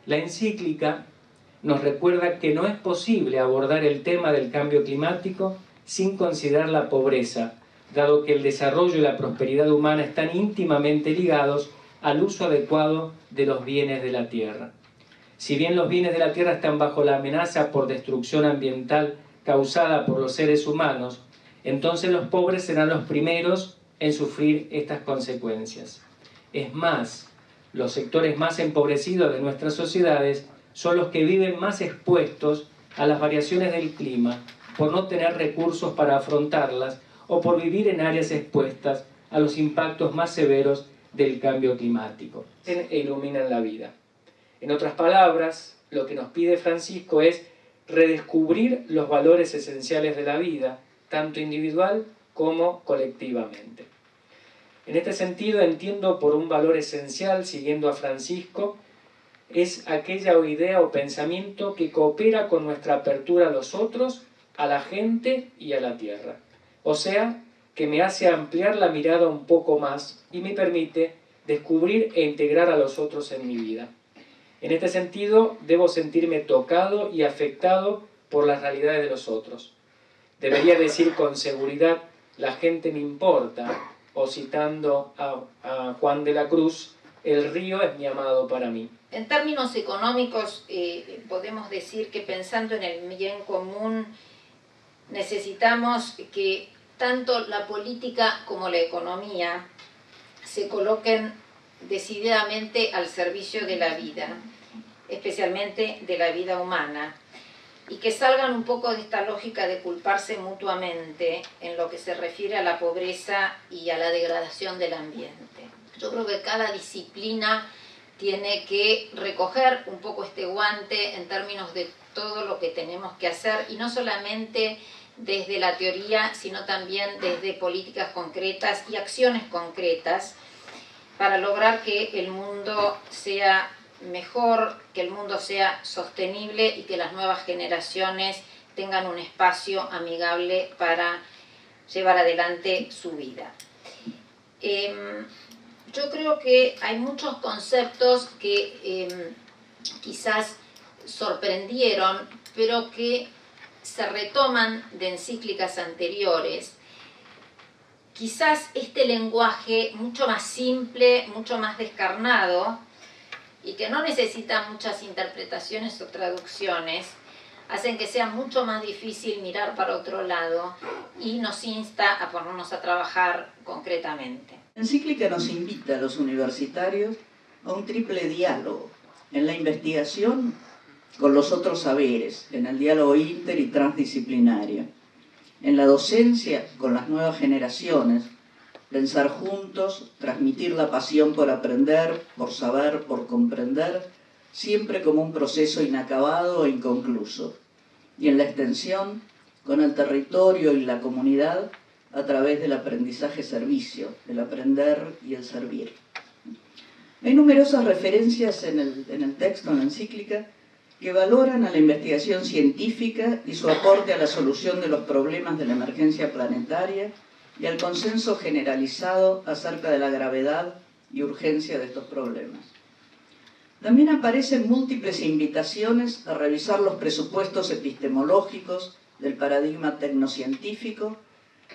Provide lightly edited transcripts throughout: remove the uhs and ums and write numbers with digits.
La encíclica nos recuerda que no es posible abordar el tema del cambio climático sin considerar la pobreza, dado que el desarrollo y la prosperidad humana están íntimamente ligados al uso adecuado de los bienes de la tierra. Si bien los bienes de la tierra están bajo la amenaza por destrucción ambiental causada por los seres humanos, entonces los pobres serán los primeros en sufrir estas consecuencias. Es más, los sectores más empobrecidos de nuestras sociedades son los que viven más expuestos a las variaciones del clima, por no tener recursos para afrontarlas o por vivir en áreas expuestas a los impactos más severos del cambio climático. E iluminan la vida. En otras palabras, lo que nos pide Francisco es redescubrir los valores esenciales de la vida, tanto individual como colectivamente. En este sentido, entiendo por un valor esencial, siguiendo a Francisco, es aquella idea o pensamiento que coopera con nuestra apertura a los otros, a la gente y a la tierra. O sea, que me hace ampliar la mirada un poco más y me permite descubrir e integrar a los otros en mi vida. En este sentido, debo sentirme tocado y afectado por las realidades de los otros. Debería decir con seguridad, la gente me importa, o citando a Juan de la Cruz, el río es mi amado para mí. En términos económicos, podemos decir que pensando en el bien común, necesitamos que tanto la política como la economía se coloquen decididamente al servicio de la vida, especialmente de la vida humana, y que salgan un poco de esta lógica de culparse mutuamente en lo que se refiere a la pobreza y a la degradación del ambiente. Yo creo que cada disciplina tiene que recoger un poco este guante en términos de todo lo que tenemos que hacer, y no solamente desde la teoría, sino también desde políticas concretas y acciones concretas para lograr que el mundo sea mejor, que el mundo sea sostenible y que las nuevas generaciones tengan un espacio amigable para llevar adelante su vida. Yo creo que hay muchos conceptos que quizás sorprendieron, pero que se retoman de encíclicas anteriores. Quizás este lenguaje mucho más simple, mucho más descarnado, y que no necesita muchas interpretaciones o traducciones, hacen que sea mucho más difícil mirar para otro lado y nos insta a ponernos a trabajar concretamente. La encíclica nos invita a los universitarios a un triple diálogo en la investigación con los otros saberes, en el diálogo inter y transdisciplinario, en la docencia con las nuevas generaciones, pensar juntos, transmitir la pasión por aprender, por saber, por comprender, siempre como un proceso inacabado e inconcluso, y en la extensión con el territorio y la comunidad a través del aprendizaje-servicio, el aprender y el servir. Hay numerosas referencias en el texto, en la encíclica, que valoran a la investigación científica y su aporte a la solución de los problemas de la emergencia planetaria y al consenso generalizado acerca de la gravedad y urgencia de estos problemas. También aparecen múltiples invitaciones a revisar los presupuestos epistemológicos del paradigma tecnocientífico,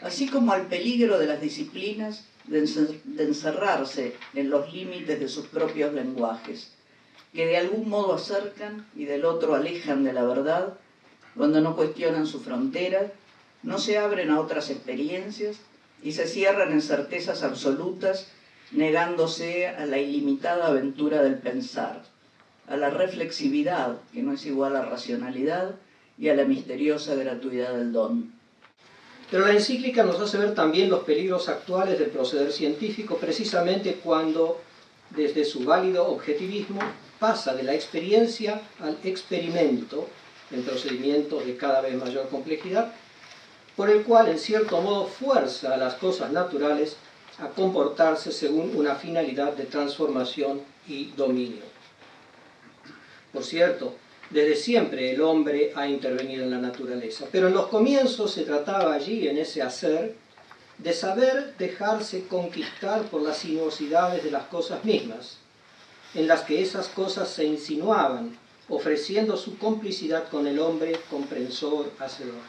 así como al peligro de las disciplinas de encerrarse en los límites de sus propios lenguajes, que de algún modo acercan y del otro alejan de la verdad cuando no cuestionan su frontera, no se abren a otras experiencias y se cierran en certezas absolutas, negándose a la ilimitada aventura del pensar, a la reflexividad, que no es igual a racionalidad, y a la misteriosa gratuidad del don. Pero la encíclica nos hace ver también los peligros actuales del proceder científico, precisamente cuando, desde su válido objetivismo, pasa de la experiencia al experimento en procedimientos de cada vez mayor complejidad, por el cual en cierto modo fuerza a las cosas naturales a comportarse según una finalidad de transformación y dominio. Por cierto, desde siempre el hombre ha intervenido en la naturaleza, pero en los comienzos se trataba allí, en ese hacer, de saber dejarse conquistar por las sinuosidades de las cosas mismas, en las que esas cosas se insinuaban, ofreciendo su complicidad con el hombre comprensor, hacedor.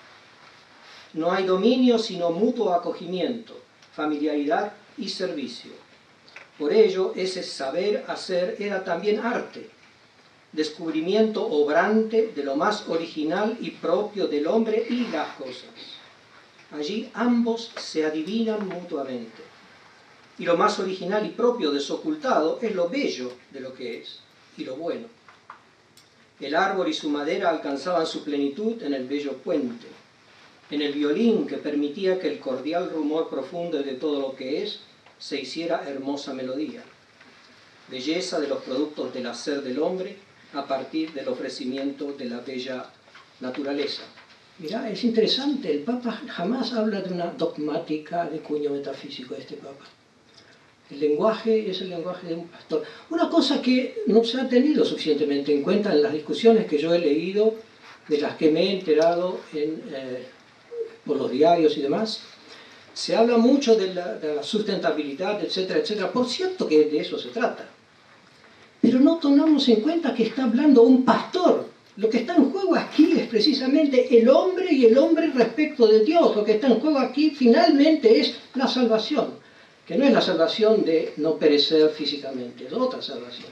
No hay dominio sino mutuo acogimiento, familiaridad y servicio. Por ello, ese saber hacer era también arte, descubrimiento obrante de lo más original y propio del hombre y las cosas. Allí ambos se adivinan mutuamente. Y lo más original y propio desocultado es lo bello de lo que es, y lo bueno. El árbol y su madera alcanzaban su plenitud en el bello puente, en el violín que permitía que el cordial rumor profundo de todo lo que es se hiciera hermosa melodía. Belleza de los productos del hacer del hombre a partir del ofrecimiento de la bella naturaleza. Mirá, es interesante, el Papa jamás habla de una dogmática de cuño metafísico, este Papa. El lenguaje es el lenguaje de un pastor. Una cosa que no se ha tenido suficientemente en cuenta en las discusiones que yo he leído, de las que me he enterado por los diarios y demás, se habla mucho de la sustentabilidad, etcétera, etcétera. Por cierto que de eso se trata. Pero no tomamos en cuenta que está hablando un pastor. Lo que está en juego aquí es precisamente el hombre y el hombre respecto de Dios. Lo que está en juego aquí finalmente es la salvación, que no es la salvación de no perecer físicamente, es otra salvación.